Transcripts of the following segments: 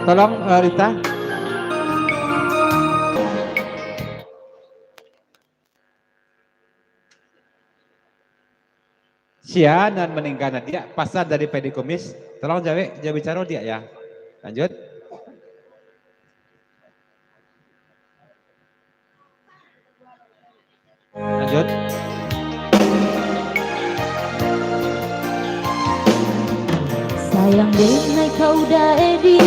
Tolong Rita. Sia dan meninggalkan dia pasar dari pedi kumis. Tolong jawab bicara dia ya. Lanjut. Lanjut. Sayang denai kau dah edi,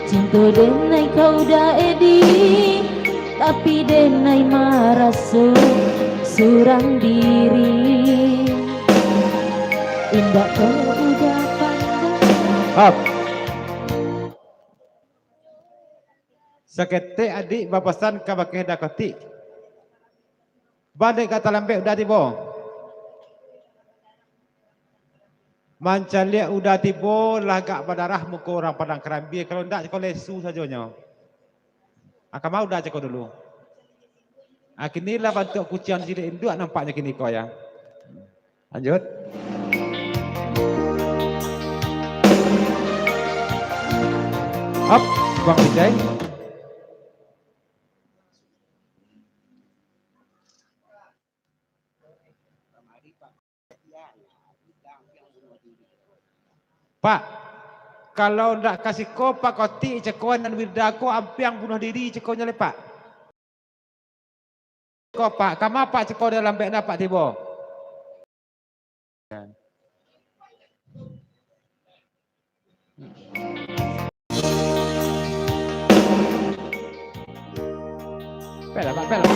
cinta denai kau dah edi, tapi denai marah surang diri. Indah kau udah pandang. Up. Sakete adik bapasan kabake dakoti. Badai kata lembek udah tiba. Mancalia udah tiba lagak badarah muka orang Padang Kerambi. Kalau ndak kau lesu sajanya. Akan mau dah cakap dulu. Kini lah bentuk kucian cilik induk nampaknya kini kau ya. Lanjut. Up, Bang Vijay. Pak, kalau ndak kasih kau Pak Koti cekoan dan Wirda kau ampiang bunuh diri cekonya le Pak. Kau Pak, kamu Pak cekau dalam bekna Pak tiba. Pela Pak, pela.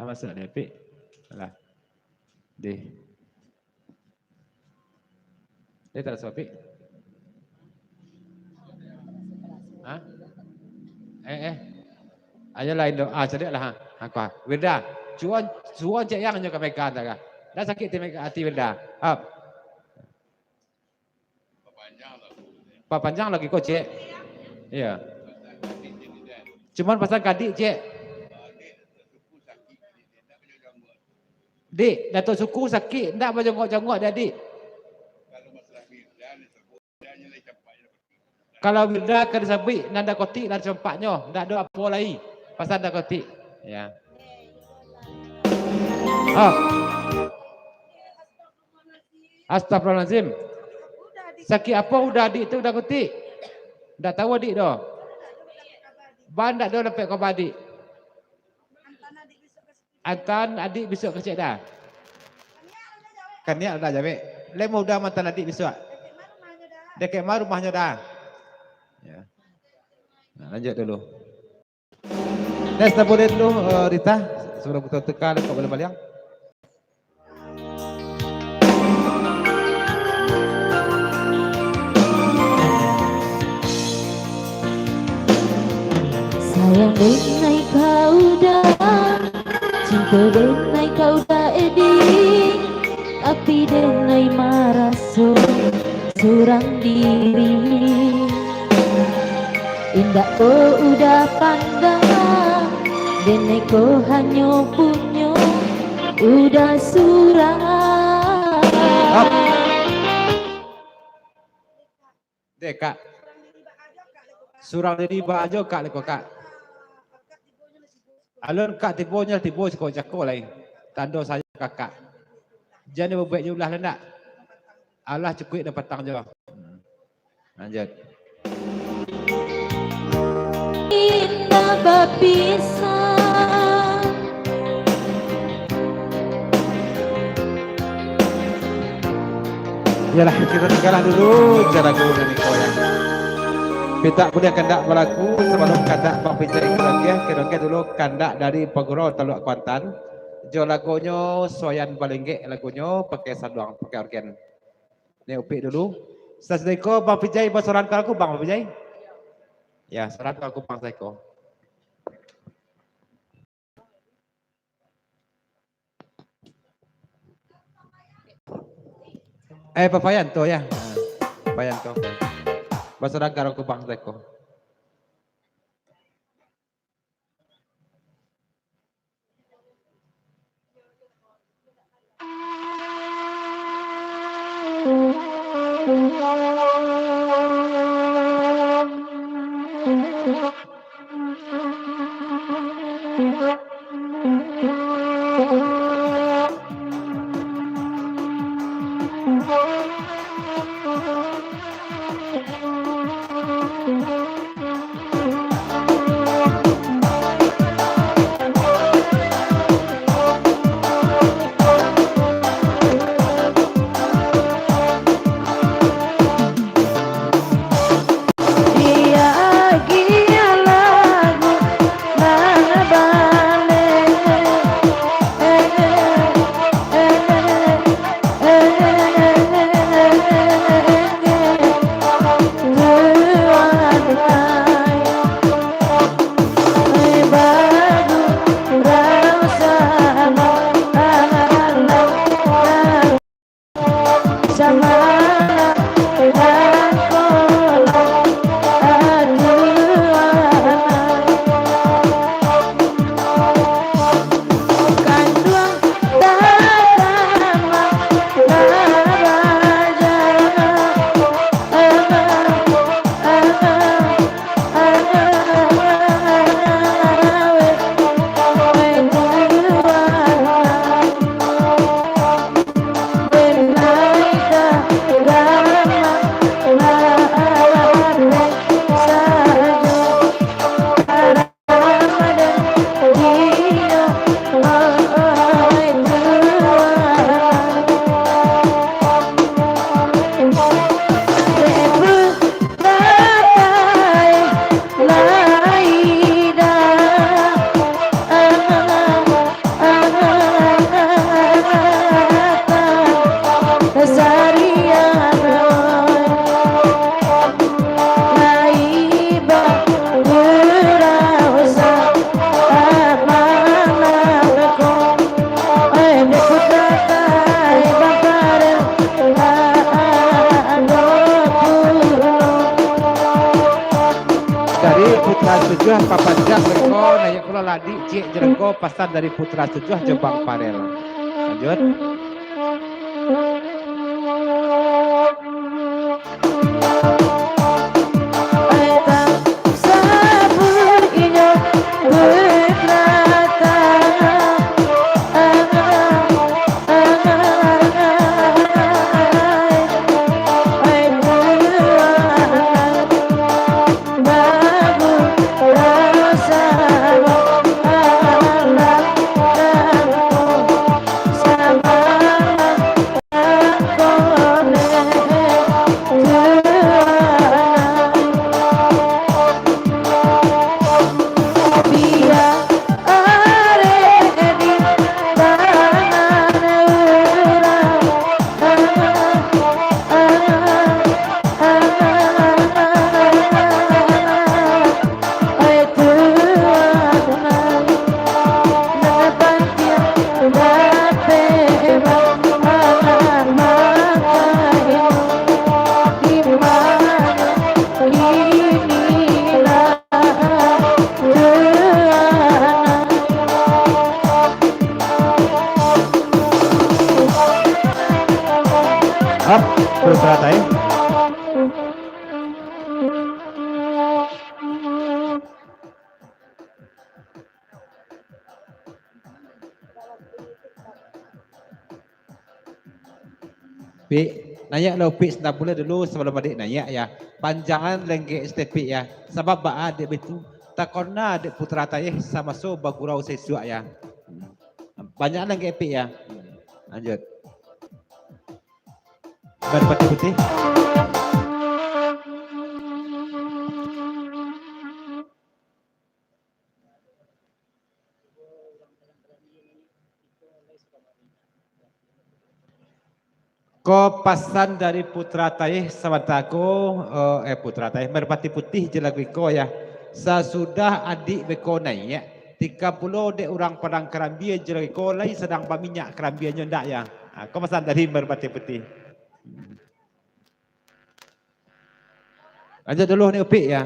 Sama sudah Pak. Alah. Deh. Dia tak sopi. Hah? Ayo lain doa sedek lah. Apa? Wirda, cuan cek yang nyoka mekan tak? Dah sakit ti hati Wirda. Up. Pak panjang lagi kau cek. Iya. Cuman pasal kadik cek. Dik, Datuk suku sakit, ndak berjongkok-jongkok dia dik. Kalau Wirda ke disabik, nanda kotik dan sempaknya, ndak ada apa lagi. Pasal nanda kotik. Ya. Oh. Astagfirullahaladzim. Sakit apa udah adik tu udah kotik? Ndak tahu adik dah. Ban ndak ada dapat kau adik. Antan adik besok kecil dah. Kan ni ada jabe. Lemo udah mantan adik besok. Dekat rumahnya dah. Ya. Nah, lanjut dulu. Tes boleh dulu Rita sebelum kita tekan kau boleh balik. Sayang denai kau dah, cinta denai kau dah edi, tapi denai marah surang diri. Indah kau udah pandang, denai kau hanya punya udah surang. Dek kak. Surang diri bajo kak leko kak. Alun kak tibonya tibo cakap lain. Tanda saya kakak. Jangan berbaik jumlah lendak. Allah cukup dan petang je. Lanjut. Indah berpisah. Yalah kita tinggalkan dulu cara guru dan kau yang. Kita boleh kandak berlaku sebelum kandak Bang Vijay kira-kira dulu kandak dari Paguro Teluk Kuantan. Jo lagunya Soyan Balinggek lagunya pakai saduang pakai organ. Ini upik dulu. Assalamualaikum Bang Vijay bersoran ke aku Bang Vijay. Ya, soran ke aku Bang Saiko. Papayan to ya. Papayan to. Bersoran ke aku Bang Saiko. dari Putra Tujuh Papanjang Leko naya kula ladi cik jerengko pasan dari Putra Tujuh Jombang Parel. Lanjut. Up, Putra Tay. Pi, nanya lo pi sedap boleh dulu sebelum adik nanya ya. Panjangan lengge STP ya. Sebab ba adik betu takona adik Putra Tay sama so bagurau sesua ya. Banyak lengge pi ya. Lanjut. Merpati putih. Ko pasan dari Putra Tay sawataku Putra Tay Merpati putih jelagwiko ya. Sesudah adik beko naik 30 dek orang Padang Kerambia jelagwiko lai sedang paminyak kerambianya ndak ya. Ko pasan dari Merpati putih. Lanjut dulu nih Upik ya.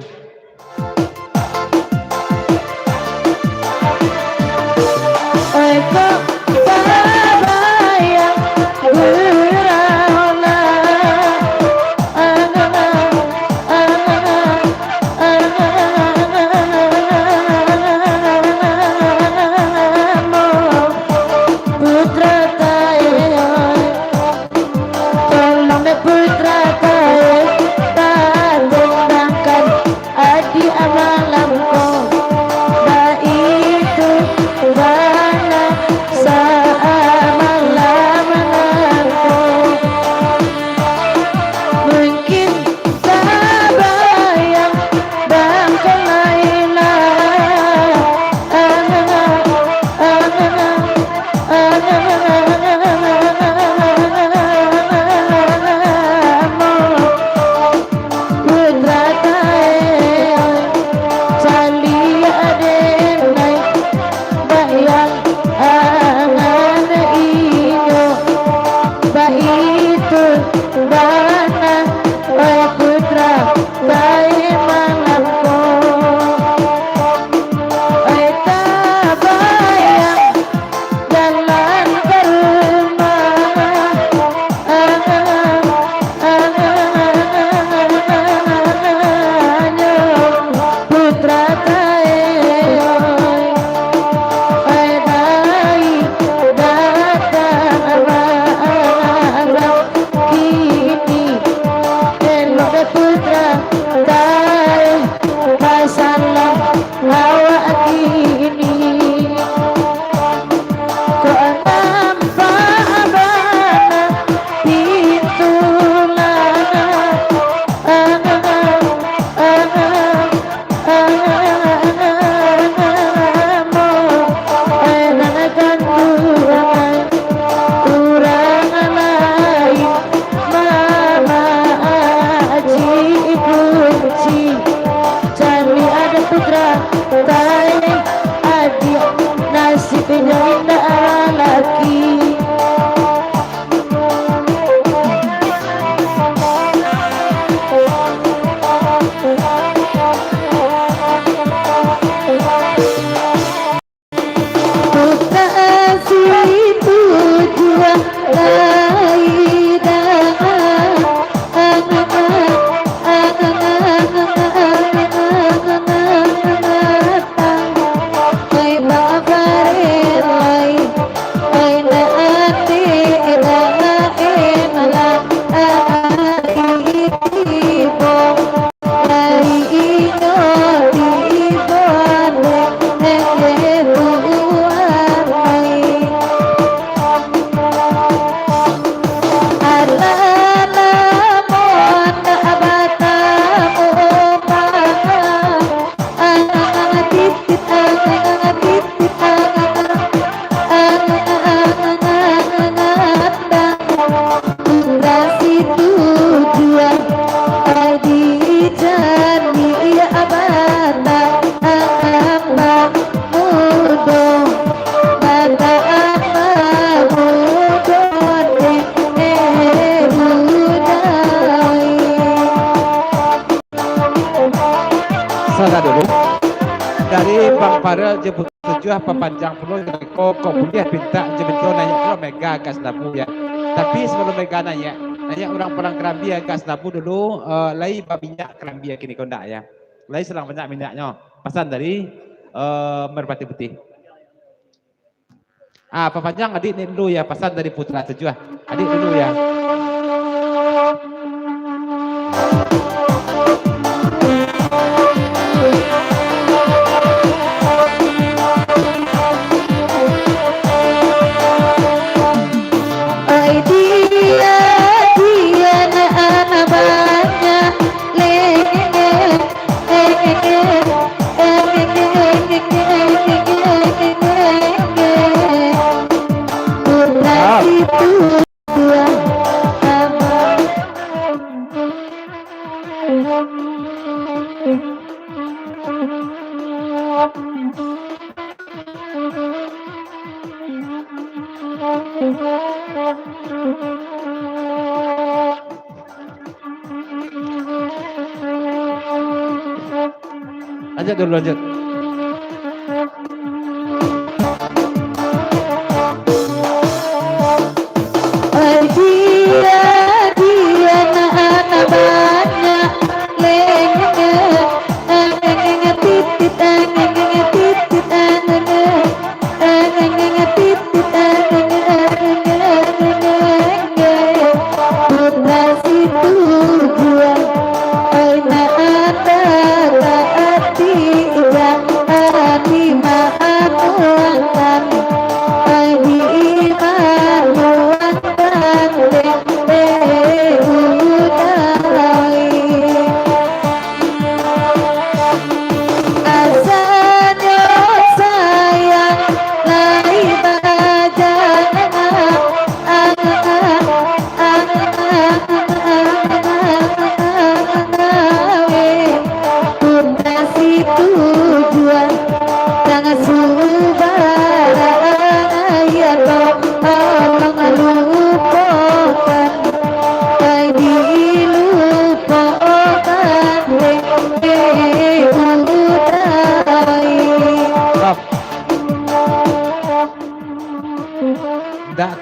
dulu. Dari Bang Farel jemput tujuh panjang penuh kok boleh pinta jemput nanya kalau mega gas nabu ya. Tapi sebelum mega nanya orang perang kerambi gas nabu dulu lai babinya kerambi kini kondak ya. Lai selang banyak minyaknya. Pesan dari Merpati Putih. Panjang adik ini dulu ya, pesan dari Putra Tujuh. Adik dulu ya. Lanjut dulu, lanjut.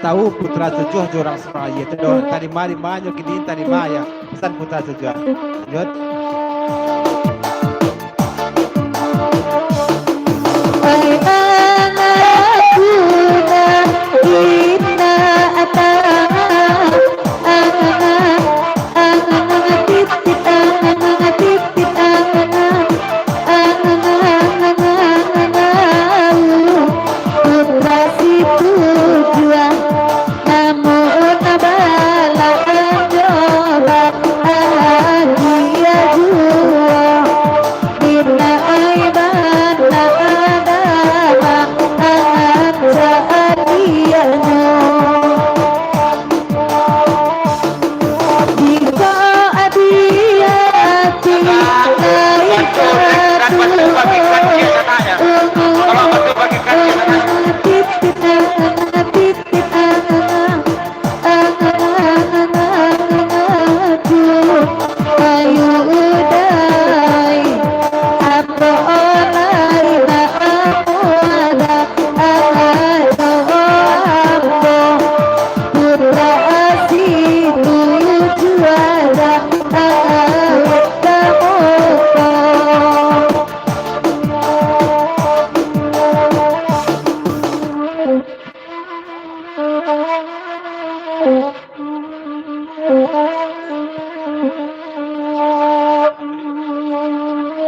Tahu Putra Tujuh jorang seraya itu dong tadi mari banyak kini tadi maya pesan Putra Tujuh. Lanjut.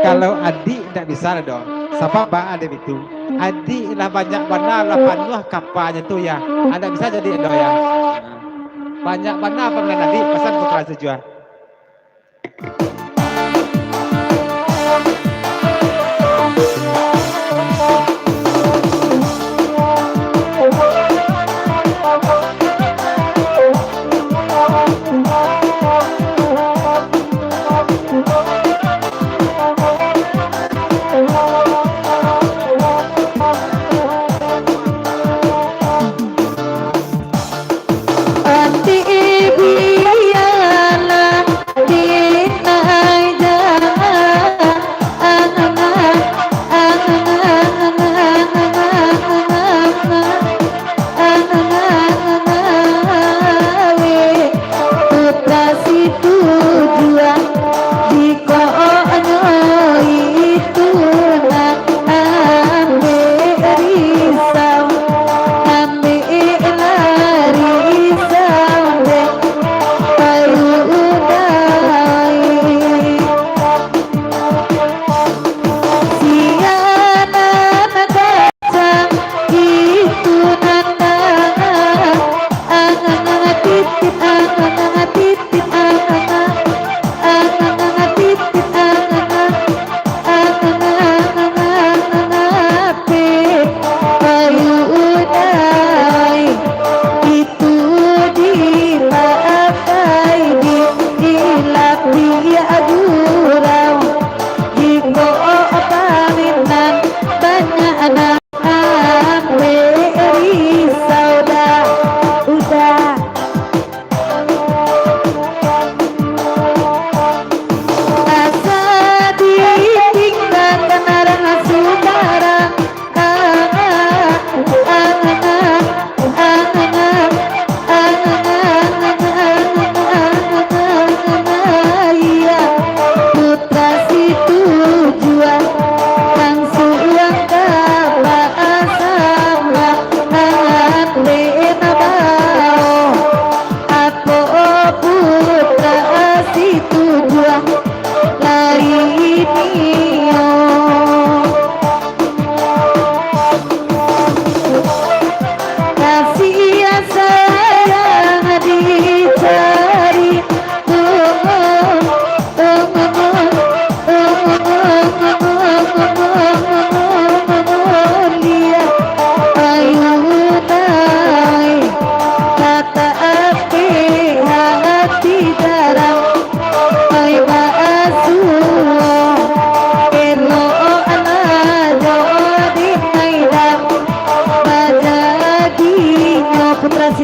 Kalau adik tidak bisa dong. Siapa bang ada itu? Adik lah banyak warna lah panuh kapalnya tuh ya. Ada bisa jadi dong ya. Banyak warna pengen adik pesan Putra Tujuh. Anti biana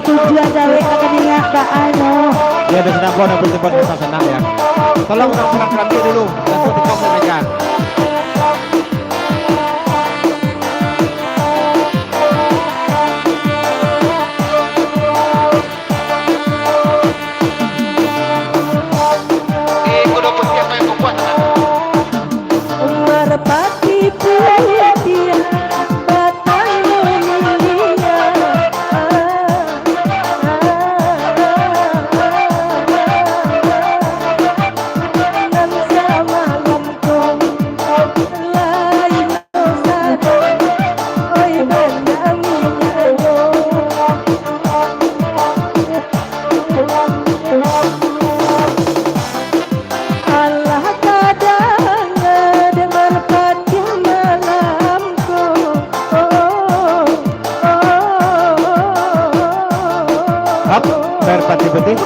tujuan gawe kekeningan Kak Ano. Ya ada senang kau nak berjumpa sama senang ya. Tolong orang pergi dulu dan ketika mereka. Merpati putih batang mulia, nan sama lempung lain satu, oi benda minyayo. Allah kadang dengar pati malamku, Up, merpati putih.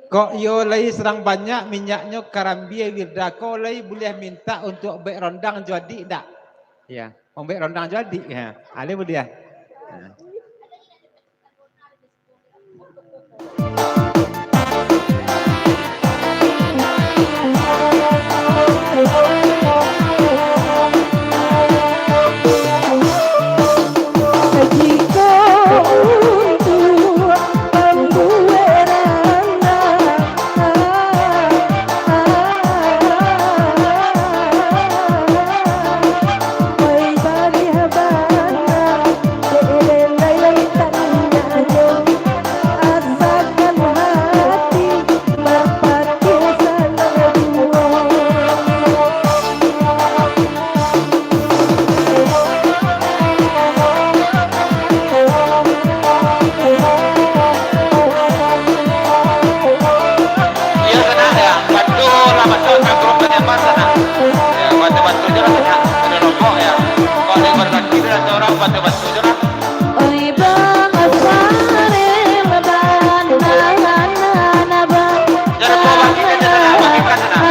Kok yo lay serang banyak minyaknya karambia wirda kau lay boleh minta untuk bek rondang jadi tak? Ya, mau bek rondang jadi ya. Ale boleh ya. jika untuk pembuaran oi bari habana lelai tanya asakan hati merpati sana dua. Iya sana ya, bantu lah bantu kampung penyambar sana. Ya bantu je lah sana, ada rokok ya. Kalau ada berkaki dan orang bantu je lah. Oi bang asare leban nana bang. Jangan bawa bagi aja sana, bagikan sana.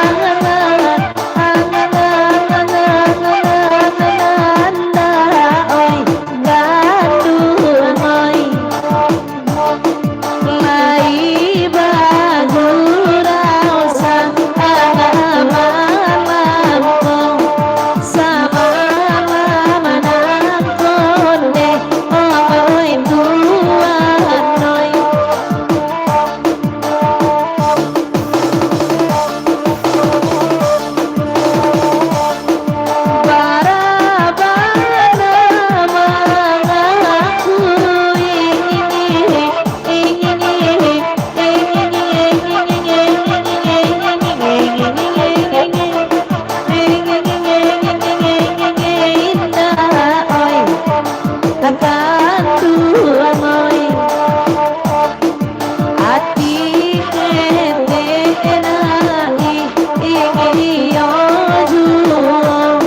Oi gandul oi lai bagurau sang malamku sama manangkon deh oi tuan oi. Bara-bara mengaku akan tuang oi hati ketenai ingin jual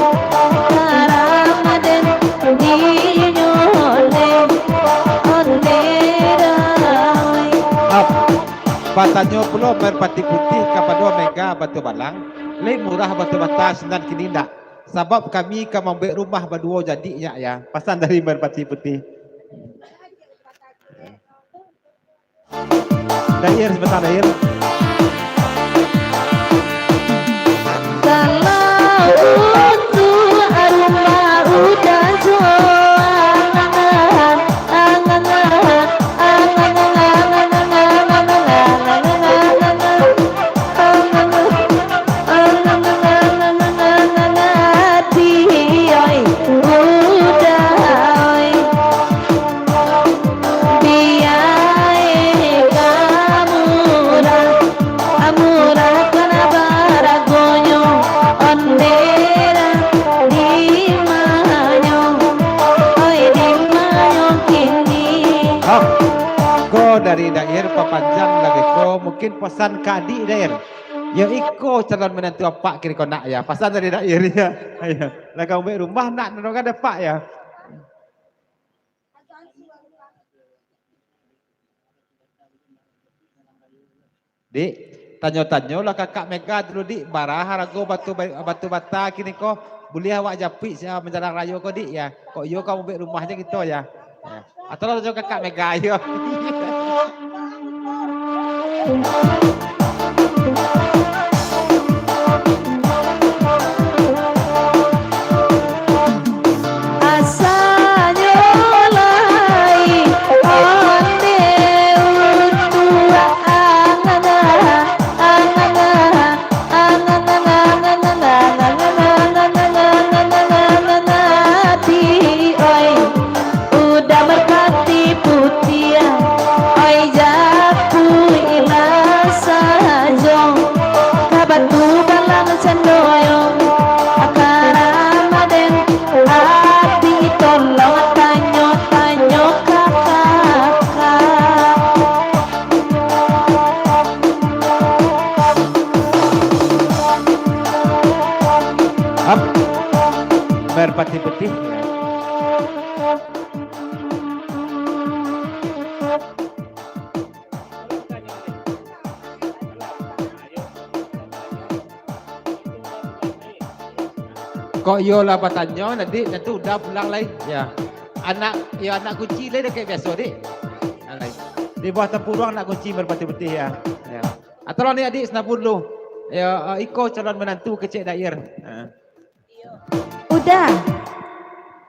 karamaden dinyole onderai. Up. Batanyo pulo merpati putih kepada mega batu balang. Lay murah batu bata sendan kini ndak. Sebab kami ke membek rumah berdua jadinya ya. Pesan dari merpati putih. Dair sebentar dair. Kalau untuk rumah udah jualan, dari daerah papanjang lagi ko mungkin pesan ke adik daerah ya iko calon menantu apa kiri kau nak ya pesan dari daerah ya ya lah kau beli rumah nak ada pak ya Dik, tanyo-tanyo lah kakak Mega dulu dik, barah harago batu bata kini ko, boleh awak japik saya menjalan rayo ko dik ya. Kok yo kamu bek rumahnya gitu ya. Ya. Atau lah kakak Mega yo. Up, merpati putih. Ya. Kok yo lah patanyo nanti udah pulang lagi. Ya. Anak kunci lain kayak biasa dik. Di bawah tempurung anak kunci merpati putih ya. Ya. Atau ni adik senapun dulu. Ya, Iko calon menantu kecil dair. Udah.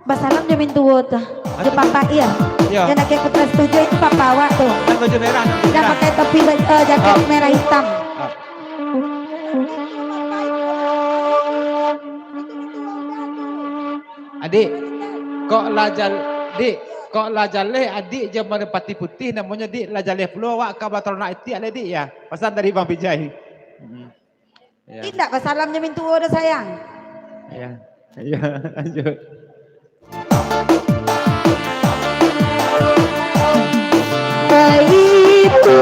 Basalam jamin tua tuh. Di papa iya. Iya. Yang nak putra setuju itu papa awak tuh. Kan baju merah. Yang pakai topi jaket merah hitam. Adik, kok lajale adik je merpati putih namanya dik lajale puluh awak kabar nak itu ada dik ya. Pesan dari Bang Bijay. Ya. Tidak basalam jamin tua dah sayang. Ya. Ya, lanjut. Itu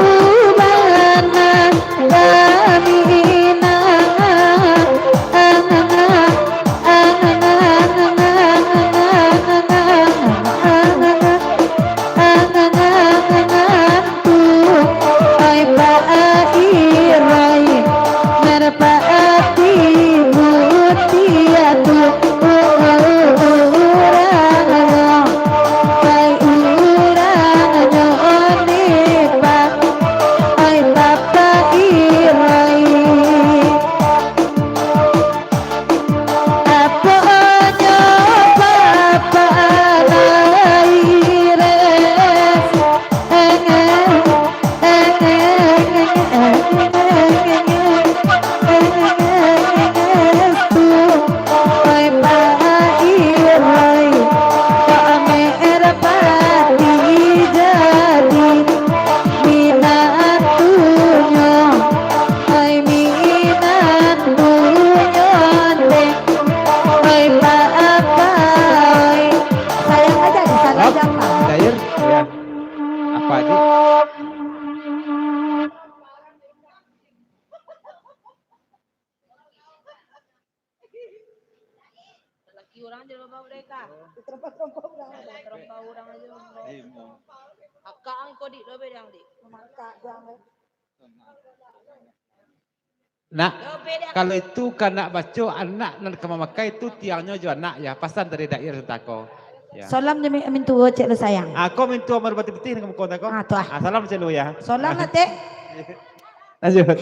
mana damina Nak, kalau itu kanak baca anak dan kemamakai itu tiangnya juga anak ya, pasan dari daerah Sentako. Ya. Salam jamin tua cek lu sayang. Aku minta merpati putih dengan kau tako. Tuh. Salam cek lu ya. Salam nate. Lanjut.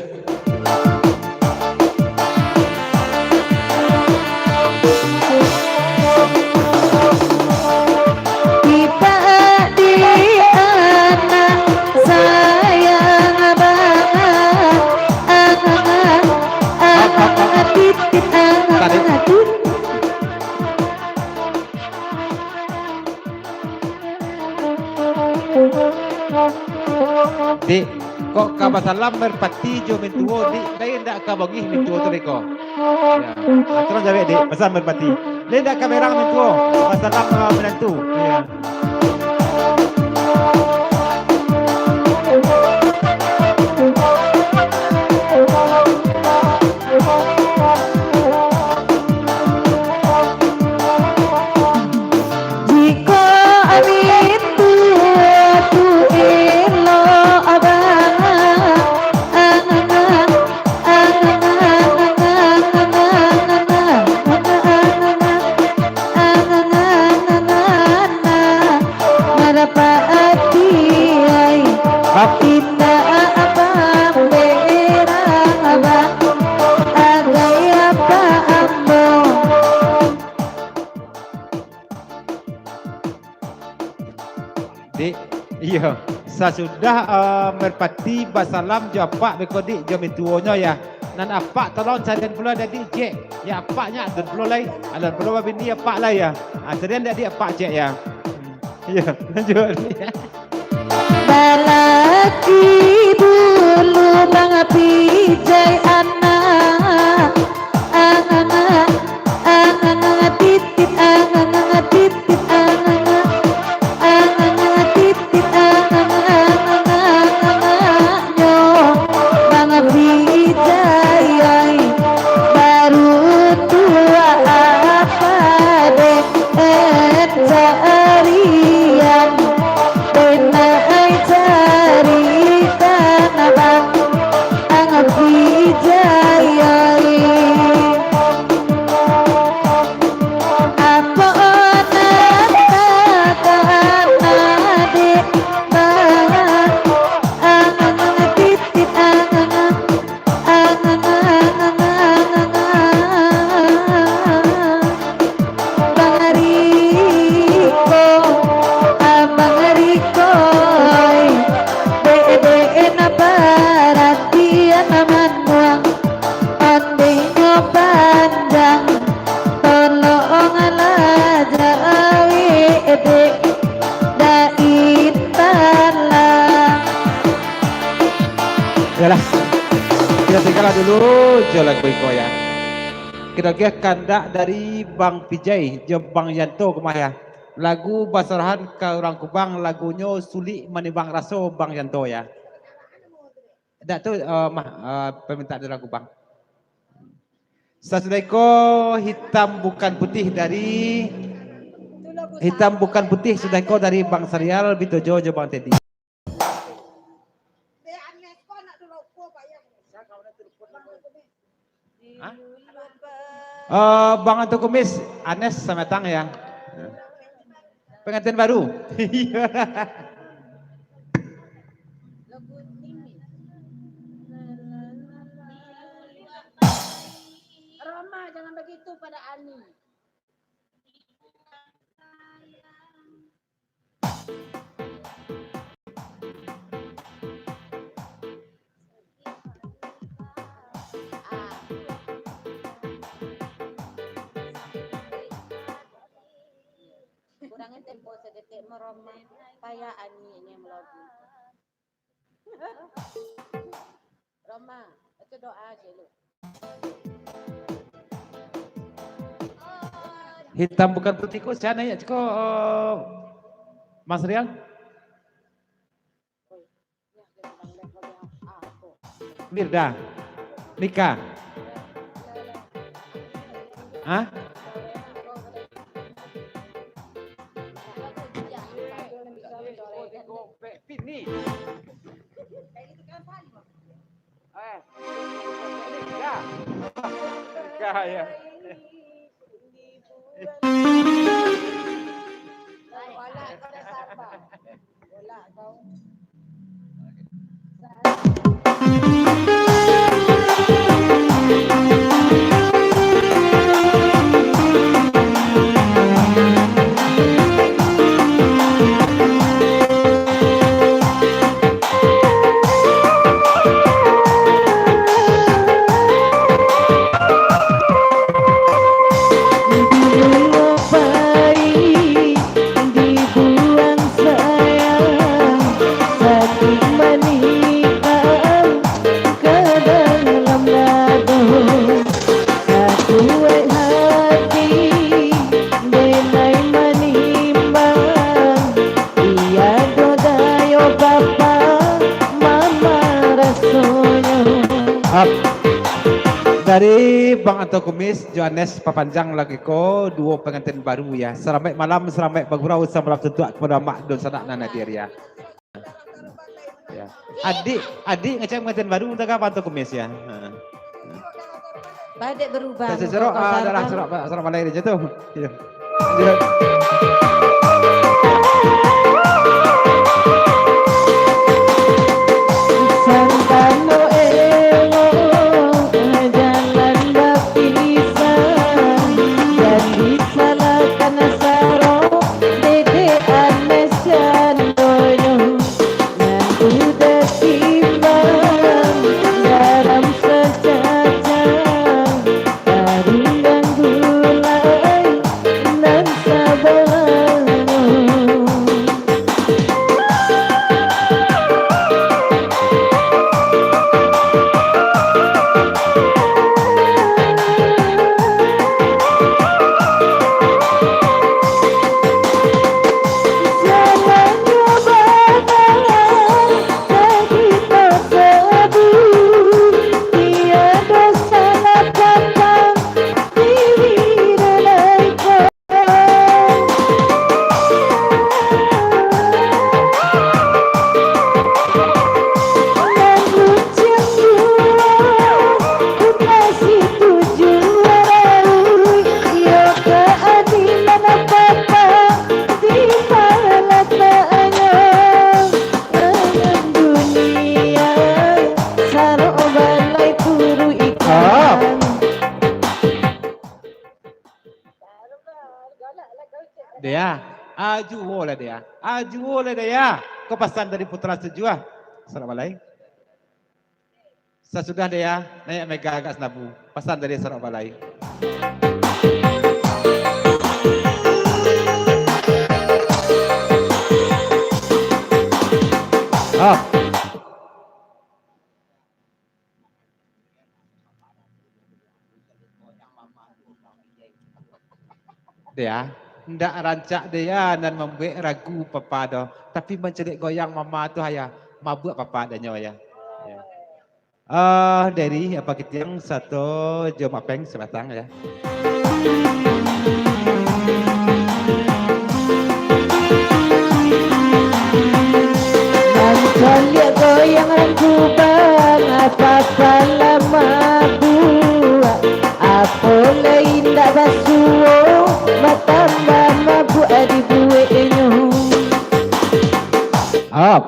Dik, kok kabar salam merpati jo mentuo dik, lain ndak kabagi mentuo tu deko. Ya, terus jawab dik, pesan merpati. Lain ndak kamerang mentuo, salam menantu. Ya. Dik, iya, sesudah merpati basalam jo apak bekodik jo mituonya ya. Nan apak tolong carian pula dari cek. Ya apaknya ada pula lagi. Ada pula bini apak lah ya. Carian dari apak cek ya. Iya, lanjut. Balaki bulu bang pijai anak angan titit angan titit angan titit nyo bang pijai ai baru tua apa deh carian benai cerita nabang ang pijayai apa natakan adik bang ang titit ang Bang Riko dede na perhatian naman muang ondinyo pandang tolong alajawi ede daitalah. Yalah, kita tinggal dulu jalan Boyko ya. Kira-kira kandak dari Bang Pijay, jo Bang Yanto kemah ya. Lagu Basarahan ke orang Kubang, lagunya Sulik Menibang Raso Bang Yanto ya. Dak tu permintaan dari lagu Bang. Sasudaiko hitam bukan putih dari hitam bukan putih sudaiko dari Bang Sarial Bitojo jo Bang Teddy. Bang Anto Kumis, Anes Sametang ya. Pengantin baru. Roma, jangan begitu pada Ani. Kurangin tempo sedetik meroma paya Ani ini melodi. Roma, itu doa aja lu. Hitam bukan putih kok sana ya kok Mas Rial. Mirda. Nika. Hah? Pini. Ya. Wala kau dah sabar. Wala kau. Dari Bang Anto Kumis, Johannes Papanjang lagi ko duo pengantin baru ya. Selamat malam, selamat bergurau, selamat tutup kepada Mak Don Sanak Nanadir ya. Ya. Adik ngecek pengantin baru untuk Bang Anto Kumis ya. Badek berubah. Seserok adalah serok malai dia tu. Ya. Santano jalan bapisan jadi salah kana saro dede anes jando dia. Ajuo lah dia. Ajuo lah dia. Kau pesan dari putra sejua. Assalamualaikum. Sesudah dia naik mega agak senabu. Pesan dari Sarawak Balai. Oh. Dia hendak rancak dia dan membuat ragu papa dah, tapi mencelik goyang mama tu haya mabuk papa adanya ya. Dari apa kita yang satu jom apeng sebatang ya. Lihat goyang ragu bang, apa-apa lama buat, apa lain tak basuh, matambah mabuk dibuatnya. Up.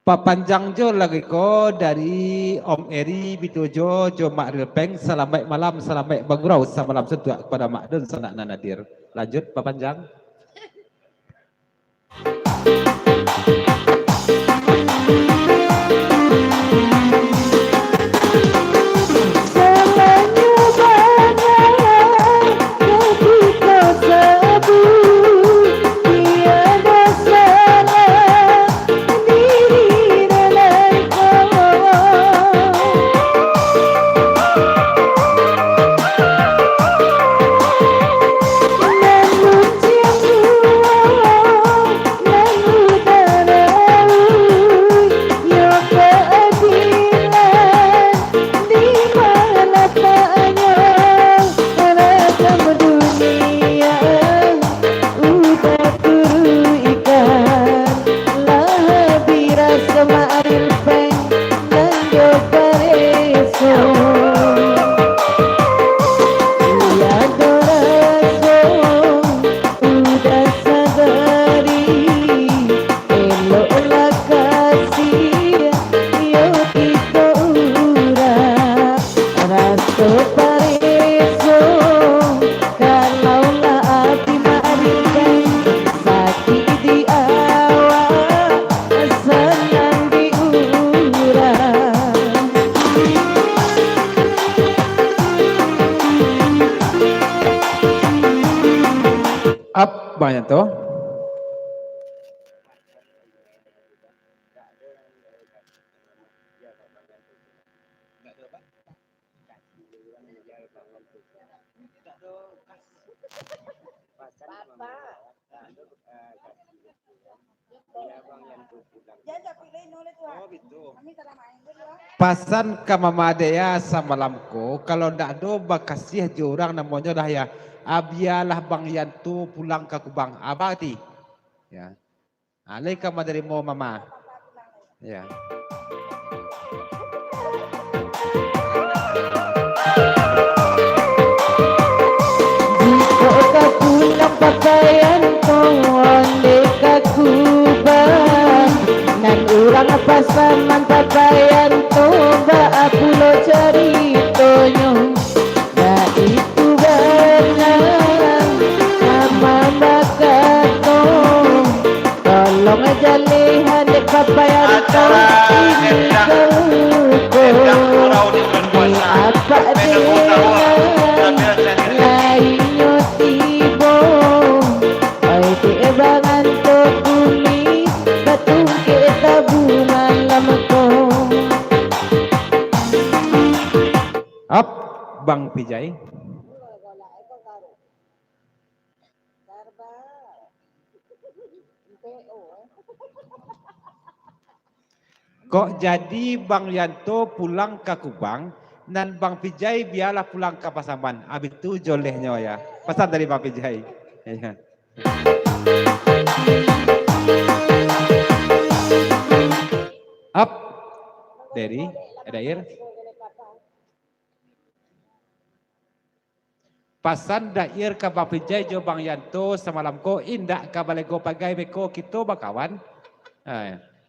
Papanjang jo lagi ko dari Om Eri Bitojo Jo Mak Rilpeng. Selamat malam, selamat bagurau, samalam setua kepada Mak Dun Sanak Nadir. Lanjut papanjang. Up banyak tuh. Pasan ke mama dia samalamku, kalau ndak do bakasih orang namanya dah ya. Abialah Bang Yanto pulang ke Kubang. Abati. Ya. Alaika dari mau mama. Ya. Jika kau pulang pakaian konde ke Kubang, nan urang pasaman pakaian toba pulo caritonyo. Nah itu benar sama bakato, tolong aja lihat dek pakaian ini kau di apa dia lainnya tibo, oi tibangan to bumi, katung kita bungan lamako. Up Bang Pijai. Kok jadi Bang Yanto pulang ke Kubang dan Bang Pijai biarlah pulang ke Pasaman. Habis itu jolehnya ya. Pesan dari Bang Pijai. Ya. Up dari Adair. Pasan dair ke Bang Pijai jo Bang Yanto semalam ko indak ke balego pagai beko kita bakawan.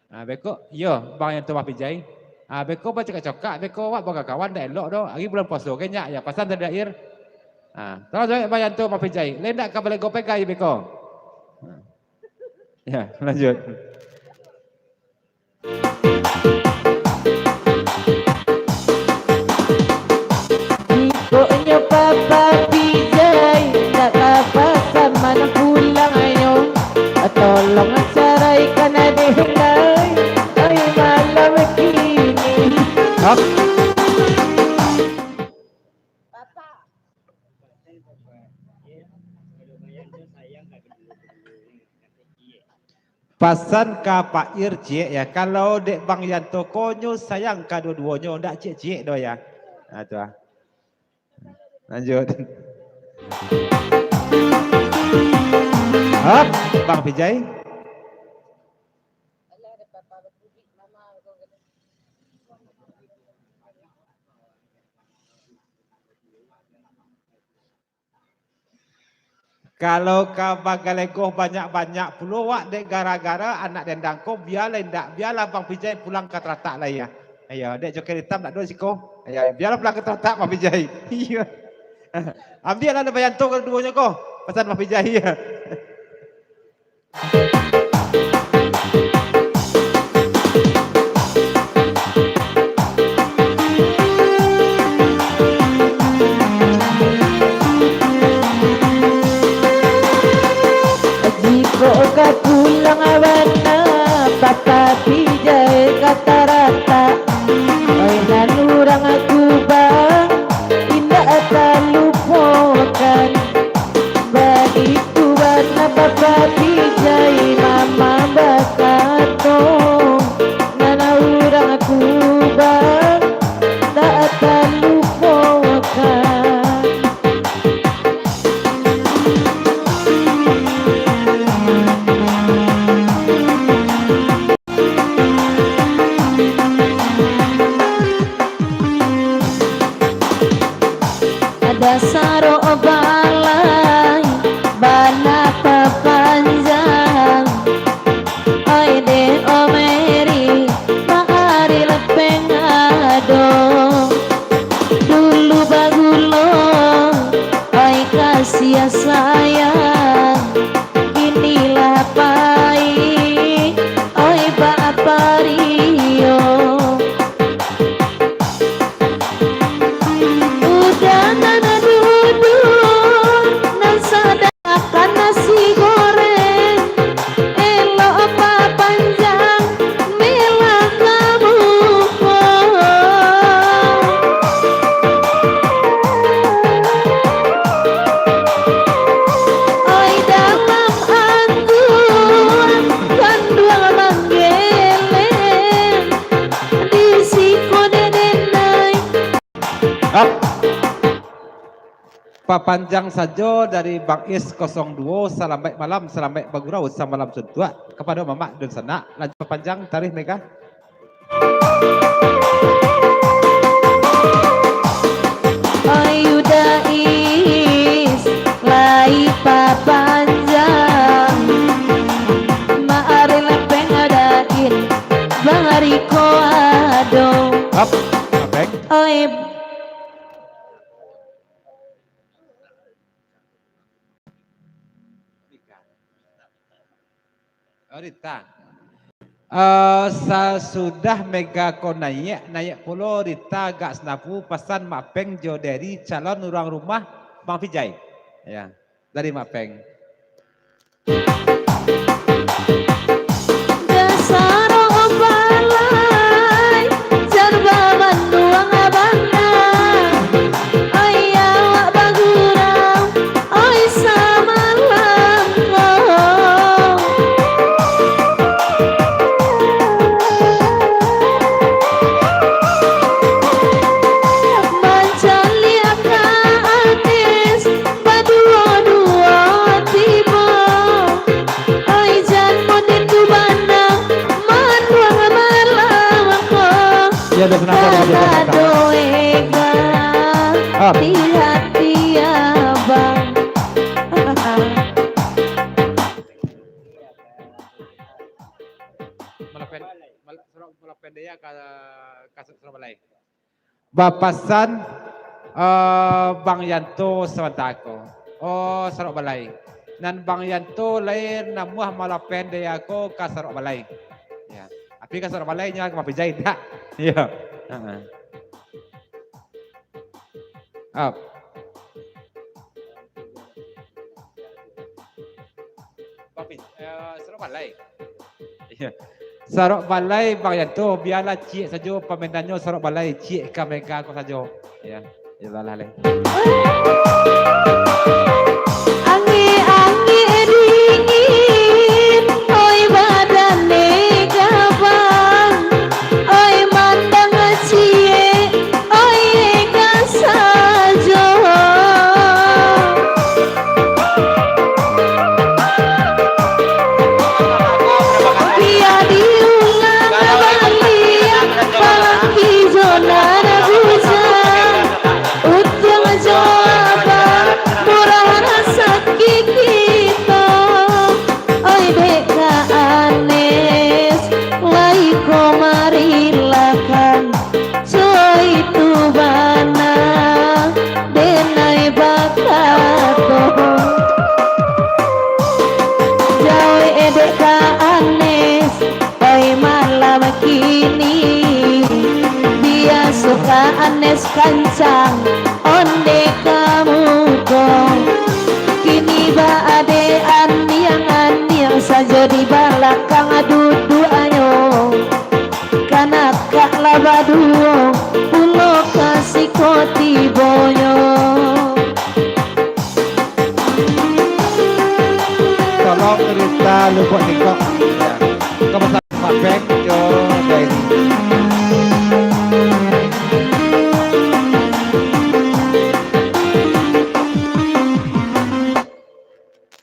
Beko, yo bang yang tua pijai. Beko baca cokak, beko wak baga kawan dah elok do. Hari bulan puasa kenya ya pasan dari air. Terus bang yang tua pijai. Lendak ke balik gopek kai beko. Ya, lanjut. Ibunya papa pijai, tak apa sama nak pulang ayo. Tolong ceraikan adiknya, ay malam kini. Hop. Pasan ka Pak Ircie ya, kalau dek Bang Yanto konyo sayang ka dua-duanya, ndak cik-cik do ya. Tu Lanjut. Hop, Bang Pijai. Kalau ka bagalegoh banyak-banyak puluh wak dek gara-gara anak dendang ko biarlah ndak biarlah Bang Pijai pulang ke teratak lah ya. Ayo dek joker hitam nak do siko. Ayo biarlah pulang ke teratak Bang Pijai. Iya. Ambil lah bayan tu keduanya ko. Pesan Bang Pijai ya. Jika pulang awana, papa pijai kata rata. Mainan orang aku bang, indah tak lupakan. Begitu warna papa pijai, mama bakato. Nana orang aku bang, tak lupakan. Dasaro balai bana papanjang oi de omeri mahari lepeng ado dulu bagulo oi kasih sayang inilah pai oi bapario. Papanjang saja dari Bang Is 02, salam baik malam, salam baik bagurau, salam malam suntua kepada Mamak dan Sanak. Lanjut papanjang tarikh mereka. Ayu dais lai papanjang maari lepeng adain bangari ko ado. Hop, Apeng. Oi Rita. Sudah mega ko naik pulau Rita gak senapu pesan Mapeng jo dari calon orang rumah Bang Pijai. Ya, dari Mapeng. dasaro balai jarba banduang abangna ayawak bagurau oi samalam mancalia ka anis badua-dua tiba oi jan modin tu bandang manduang malam ko. Ya, udah kenapa dia Doega di hati abang. Melepen. Surau Balai. Bapasan Bang Yanto Sawantako. Oh, Surau Balai. Nan Bang Yanto lain namuah malapen dia aku ke Surau Balai. Ya. Tapi ke Surau Balai nya mapijai tak. Ya. Heeh. Up. Surau Balai. Ya. Surau Balai Bang Yanto biarlah cik saja peminatnya Surau Balai cik ke mereka aku saja. Ya. Iyalah leh. Angi-angi dingin, oi badane gabang, oi mandang cie, oi ega sajo. Dia diulang balik, palaki zona buja, utung jawaban, murah rasa kita, oi beka anes, lai komarilakan, coy tu bana, denai bakato. Jauh edek ka anes, oi malam kini, dia suka anes kancang, onde kamu kong. Kini ba ade aniang saja di belakang dudu ayo, kanak kak laba duo, pulo kasih koti boyo. Tolong cerita lupuk nikok. Ya. Kemasal Pak Beng jo dari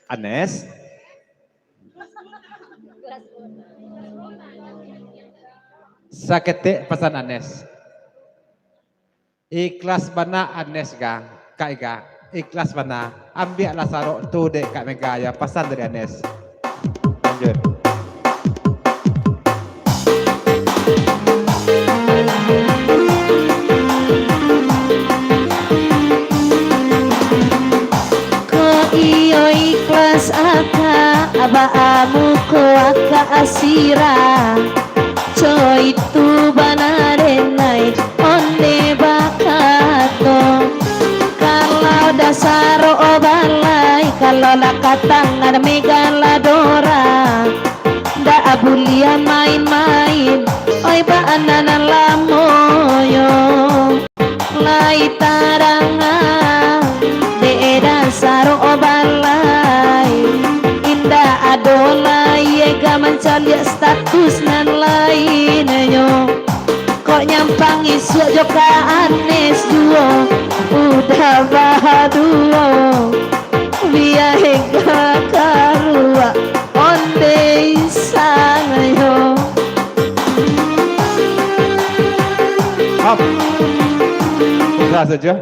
Anes. Sakete pesan Anes. Ikhlas bana Anes ga, kak ga. Ikhlas bana. Ambil lah sarok tu dek kak Mega ya pesan dari Anes. Lanjut. Iyo ikhlas aka abaamu ko aka asira, coy tu banarenai onde bakato. Kalau dasar obalai, kalau lakatangan megaladora, da abulia main-main, oi baanan lamoyo, lai tarangan. Dasar obalai indah adolai ega mencari status nan lainnya kok nyampang isu joka Anes duo udah bahaduo biar ega karua onde sana yo. Up. Udah saja.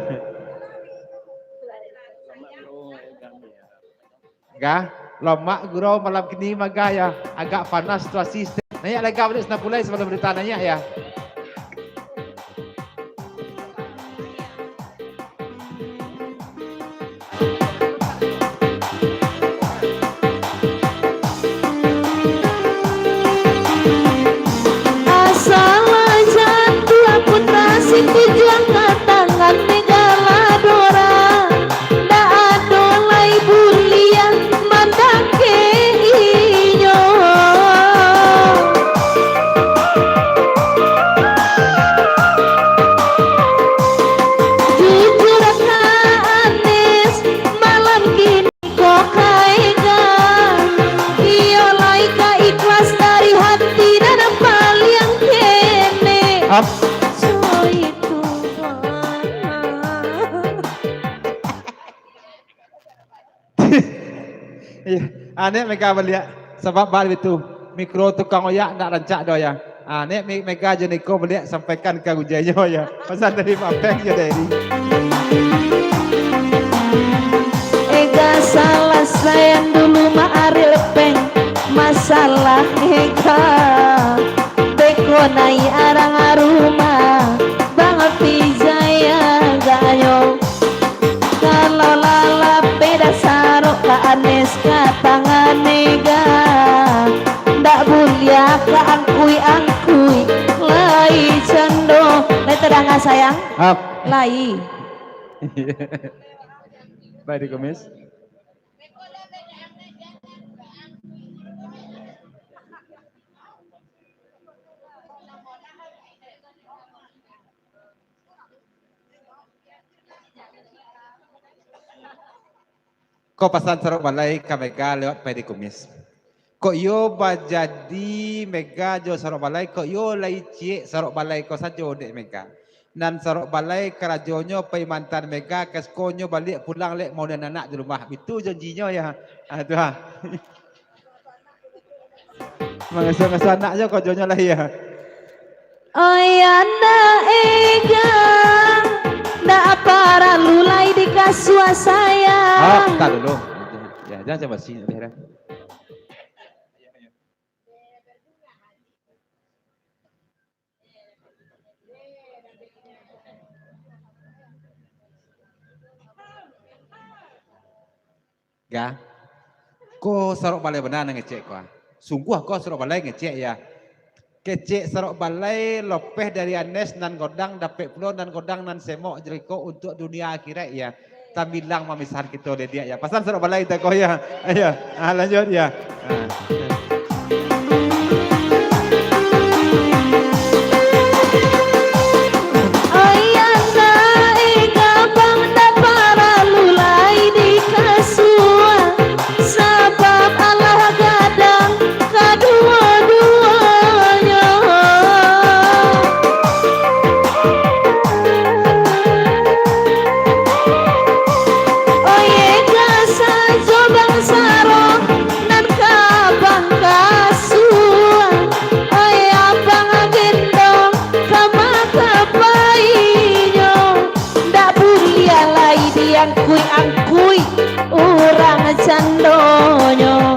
Ga, lomak gurau malam kini magaya agak panas situasi. Nanya lagi balik senapulai sebelum berita nanya ya. Asal jatuh amputasi tujuan tangan megaladora. Up. Ane mereka beliak sebab balik itu mikro tukang oyak nak rancak doa ya. Ane mereka jeniko beliak sampaikan ke ujiannya ya. Pesan dari Pak Peng ya dari. Ega salah sayang dulu Ma'aril Peng, masalah ega beko nai arang rumah Bang Vijaya gayo kalau lala beda sarok ka anes ka tangan nega ndak bulia ka angkui lai cendo lai tedanga sayang Up. lai Baik di kumis. Kau pesan serok balai ke Mega lewat pedi kumis. Kok yo jadi Mega jo serok balai, kok yo lai cie serok balai kau sajo dek Mega. Nan serok balai kerajonyo pai mantan Mega keskonyo balik pulang lek mau dan anak di rumah. Itu janjinya ya. Tu ha. Mengasuh anaknya kau jonyo lah ya. Ayana ega ndak para lulai di kasua saya. Oh, tak dulu. Ya, jangan coba sini daerah. Ya, kau serok balai benar ngecek kau. Sungguh kau serok balai ngecek ya. Kecek serok balai lopeh dari Anes nan godang dapet pulau nan godang nan semok jeriko untuk dunia akhirat ya. Tak bilang memisahkan kita oleh dia ya. Pasal serok balai tak kau ya. Ayo, lanjut ya. Angkui urang candonyo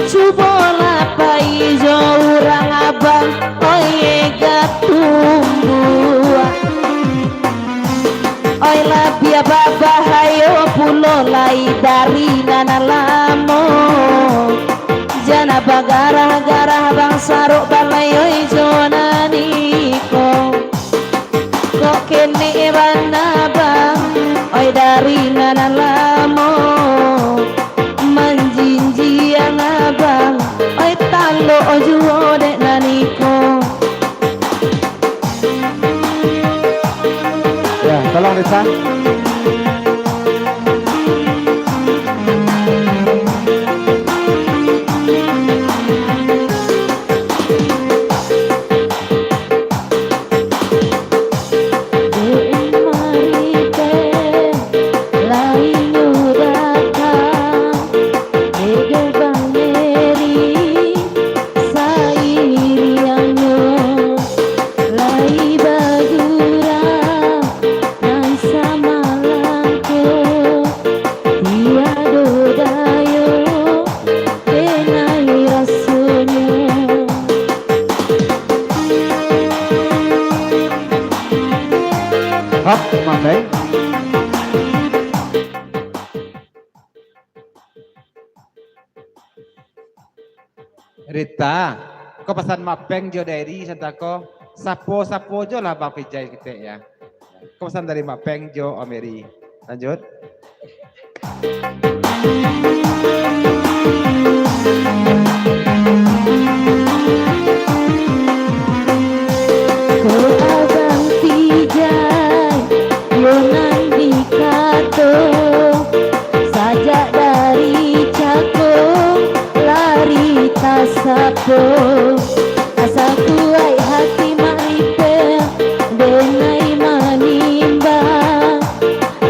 cubola paijo urang abang oye gatumbu oi labia baba hayo pulo lai dari nanalamo jana bagara-gara bang saruk balai oi jonaniko kok kene bana bang oi dari nanalamo menjinji yang abang oi talo ojuo dek naniko. Ya, tolong Risa. Hop, Mapeng. Rita, kau pesan Mapeng jo dari Santako, sapo jo lah Bang Vijay kita ya. Kau pesan dari Mapeng jo Omeri. Lanjut. Sapo asaku ai hati maripe denai manimba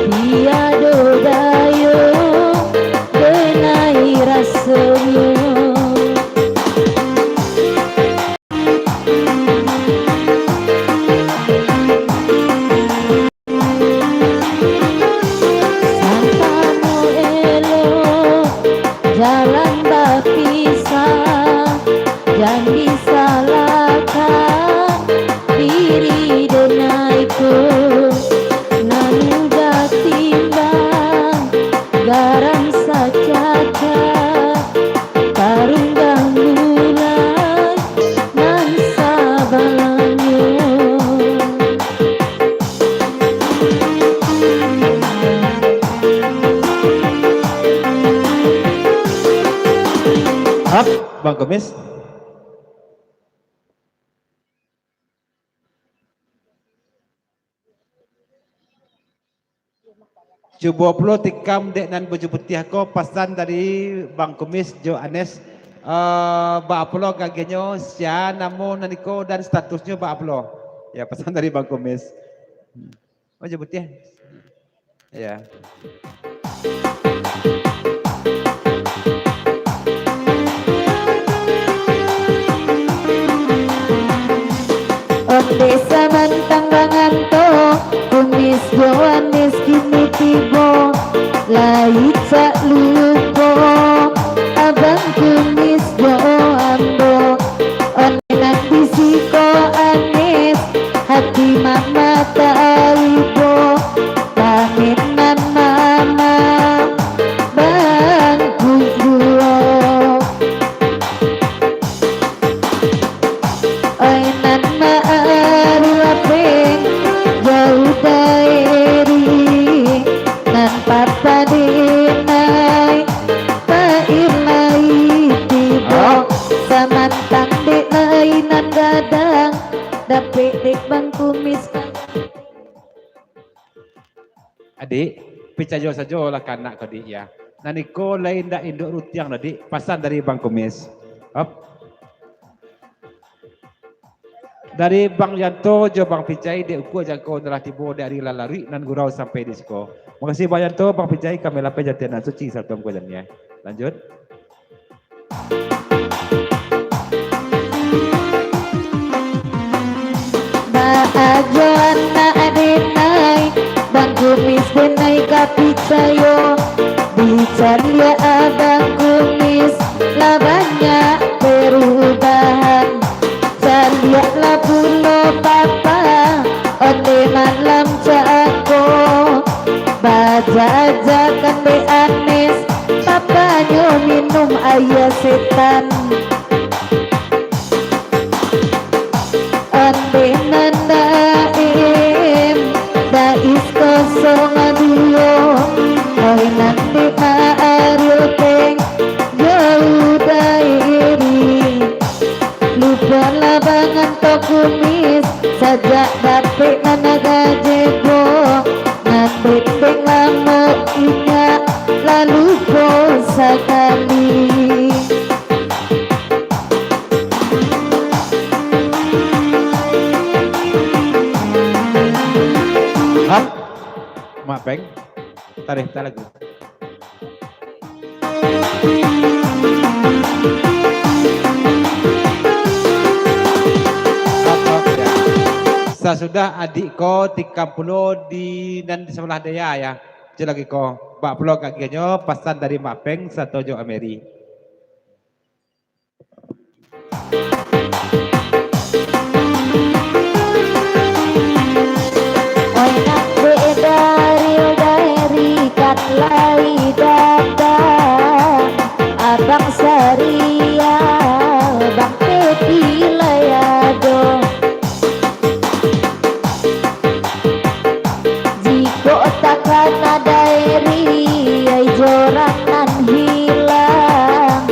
dia dodayo denai rasanya Bang Kumis? Coba pula tikam dek nan baju putih aku pesan dari Bang Kumis Jo Anes. Ba pula kagenyo sia namo naniko dan statusnya ba pula. Ya pesan dari Bang Kumis. Baju putih. Ya. Onde samantang banganto Kumis Joanes kini tibo Lai cak lupo Abang Kumis Jo Ambo Onde nanti siko Anes Hati mama tak wibo Paminan mama Bang Kujuo Oinan maari wapeng jauh daeri nan papa dinai pailai tibo samantang dinai nan gadang dapet dek Bang Kumis. Adik, picajo saja lah kanak kau dik ya. Naniko lain dak induk rutiang dik pesan dari Bang Kumis. Hop. Dari Bang Yanto jo Bang Picai dek uku jangkau adalah tibo dari lalari nan gurau sampai di siko. Makasih Bang Yanto, Bang Picai kami lapai jatian suci satu kuadannya. Lanjut. Maajoan na adenay Bang Kumis benay kapicayo Bicarya Abang Kumis Labanya perubahan Cariak la pulo papa Onde malam cako Baja ajakan be Anes Papanyo minum ayah setan Onde nandaim Dais kosong aduyo Oi nanti maaril peng Jauh dairi Lupa labangan to Kumis Sajak dapet nanaga jebo Nandek beng lamo ingat Lalu po sekali Hap. Mak Peng. Tarik lagu. Sesudah adik ko 30 di dan di sebelah daya ya. Jadi lagi ko 40 kakinya pesan dari Mak Peng satu jo Ameri. Oi nak dari kat lai datang Abang Saria Bang Peti layado Jiko takkan ada eri Ai joranan hilang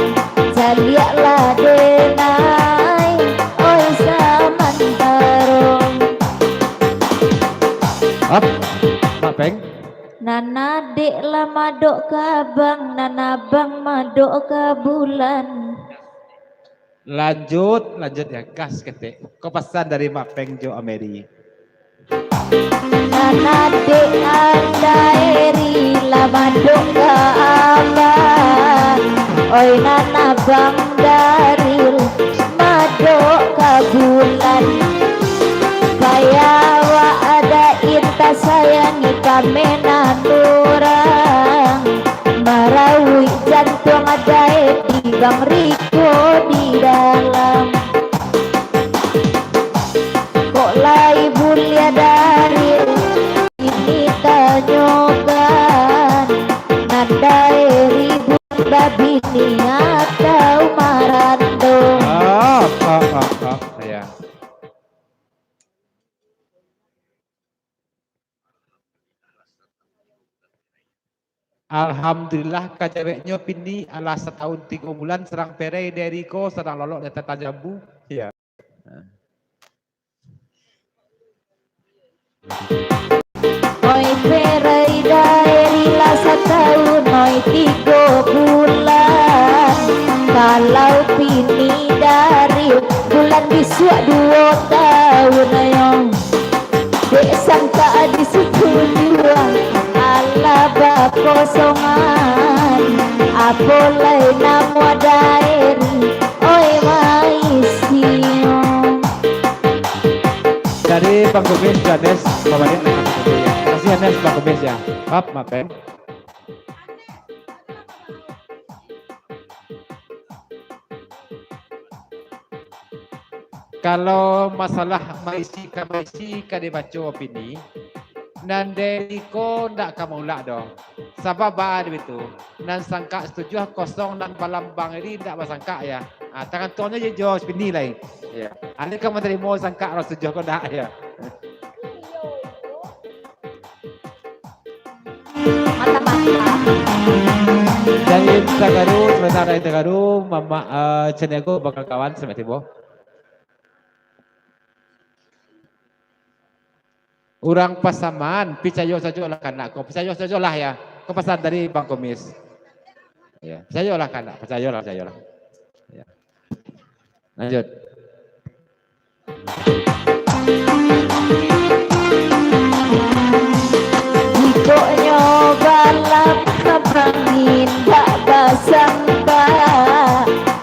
Jaliaklah denai Oi samantarong Hap. Mak Peng. Nana dek lah madok ka bang, nana bang madok ka bulan. Lanjut ya gas ketik. Kau pesan dari Mak Peng jo Ameri. Nana dek anda eri lah madok ka abang. Oi nana bang daril madok ka bulan. Bayawa ada inta sayangi kamenan orang Marawi jantung ada di Bang Riko di dalam Kok lai bulia dari ini tanyokan Nanda ribut babi ni atau marando Ya. Alhamdulillah kaceweknya pini ala setahun 3 bulan serang perai dari ko serang lolok data tajambu. Iya. Oi perai dari lah setahun, oi 3 bulan. Kalau pini dari bulan bisua 2 tahun ayong. Dek sangka di setujuan ala bakosongan. Apolai nama daeri, oi maisiong. Dari Bang Gobes, Ganes, Bapak Dek, terima kasih Ganes, Bang Gobes ya. Maaf ya. Kalau masalah maisi ka dibaca opini, nande ko ndak kamu lah doh. Sebab bahan itu, nan sangka setuju kosong nan balambang ini ndak basangka ya. Tangan tuannya je jauh opini lain. Ya. Ane kamu terima sangka orang setuju ko ndak ya. Mata-mata. Dari Tagaru, sementara dari Tagaru, Mama Cenego bakal kawan sama Tibo. Orang pasaman, picayo saja lah kanak ko, picayo saja lah ya. Kau pesan dari Bang Komis. Ya, picayo lah kanak, picayo lah. Ya. Lanjut. Ikutnya balap kebangin tak basangka.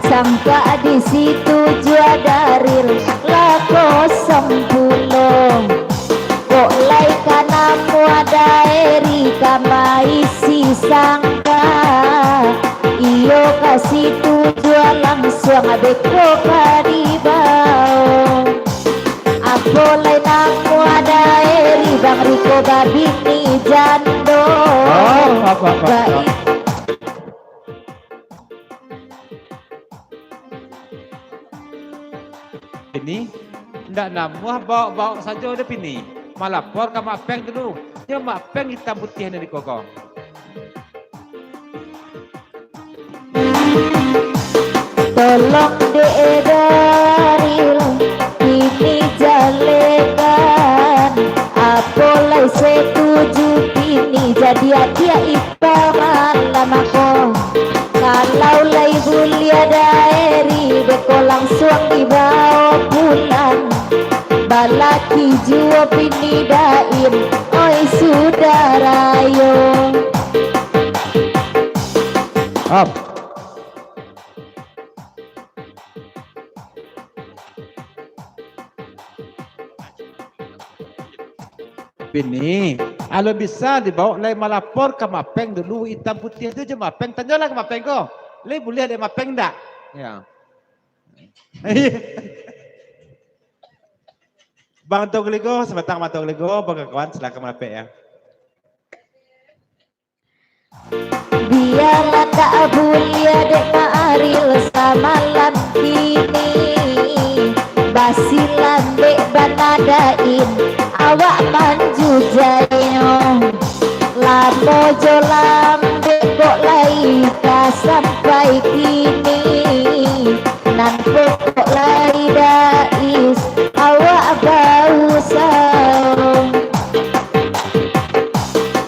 Sangka di situ jua daril lah 0 kok lai kana muadaeri kamai si sangka. Iyo kasih tujuan langsung abeko kadibau. Apolai namu adaeri Bang Riko babini jando. Apa. Ini ndak namuah bawa saja udah pini. Malapor ke Mapeng dulu. Ya Mapeng hitam putih dari koko. Tolong deedaril ini jalekan. Apolai setuju ini jadi atia ipa malam aku. Kalau lai bulia daeri beko langsung dibawa pulang. Balaki jua pinidain, oi saudara yo. Up. Pini, kalau bisa dibawa lai malapor ke Mapeng dulu hitam putih itu je Mapeng. Tanyalah ke Mapeng ko, lai boleh ada Mapeng tak? Ya. Bang Togligo, sebatang Bang Togligo, bang kawan silakan melapik ya. Biarlah tak bulia dek Aril samalam kini. Basilan dek banadain, awak manju jayo. Lamo jolam dek kok laika sampai kini. Nan pokok lai dais, awak bau saung.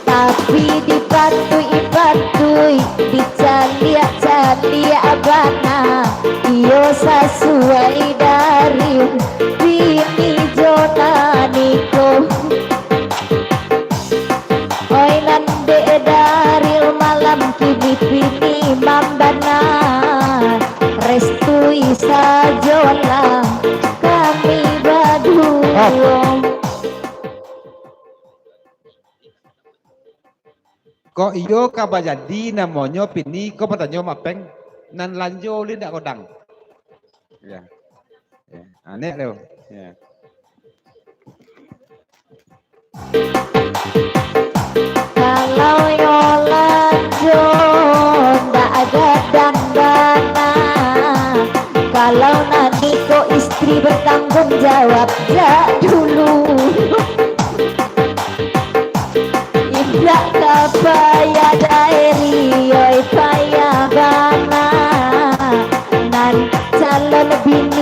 Tapi dipantui, dicaliak abana. Iyo sesuai dari bini jonaniko. Oi nande daril malam kini pini mambana. Restui sajola kami berdua. Kok iyo kaba jadi namanya pini kau bertanya Mapeng nan lanjo li ndak kodang. Ya. Ya, aneh lho. Ya. Kalau yo lanjo ndak ada dandana. Kalau nanti kok istri bertanggung jawab jak dulu. Indah kapaya daerah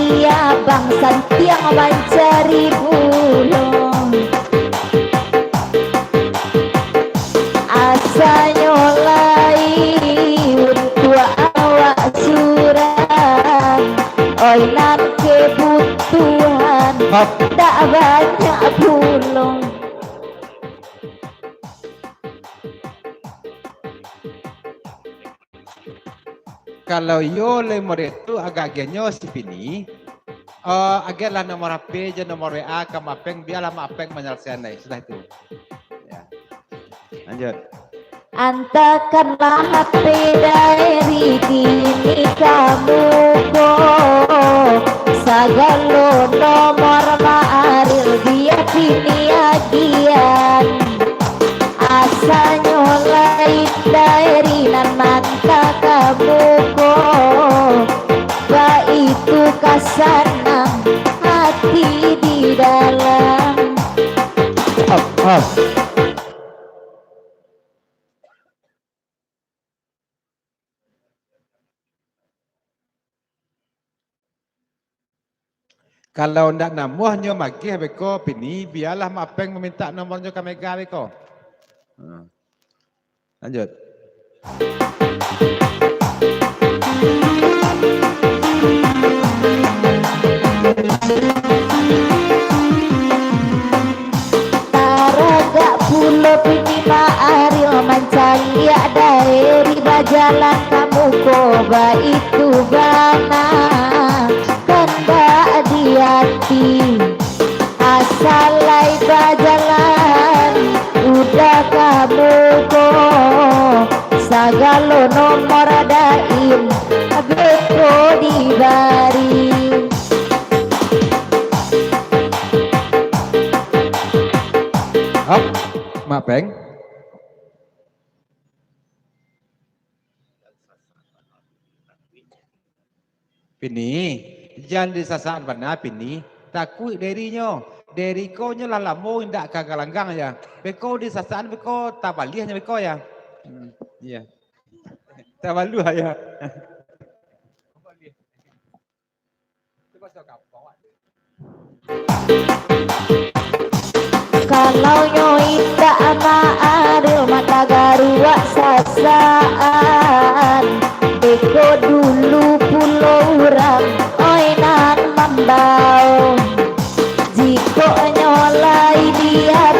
dia bangsa tiang mencari bulung asa nyolai untuk awak surang oi nan kebutuhan tak banyak bulung. Kalau yo le moretu agak genyo si pini, agak lah nomor HP je nomor WA ke Mapeng biarlah Mapeng menyelesaikan nih sudah itu. Ya. Lanjut. Antakanlah HP dari kini kamu kok sagalo nomor ma'aril biar kini agian asa nyolai dari nan mata kamu kok ba itu kasanang hati di dalam. Kalau ndak namuhnya magih beko pini biarlah Mapeng meminta nomornya ke Mega beko. Lanjut. Taraga pulau pini ma'aril mencari dari bajalan kamu koba itu bana kanda di hati asalai bajalan udah kamu kok sagalo nomor dain beko dibari. Hop, Mapeng. Pini, jangan disasar benar pini. Takut derinya, deri ko nya lalamu indak kagalanggang ya. Beko disasar beko tabalihnya beko ya. Iya. Tabalu ya. Kalau nyoita ama aril mata garua sasa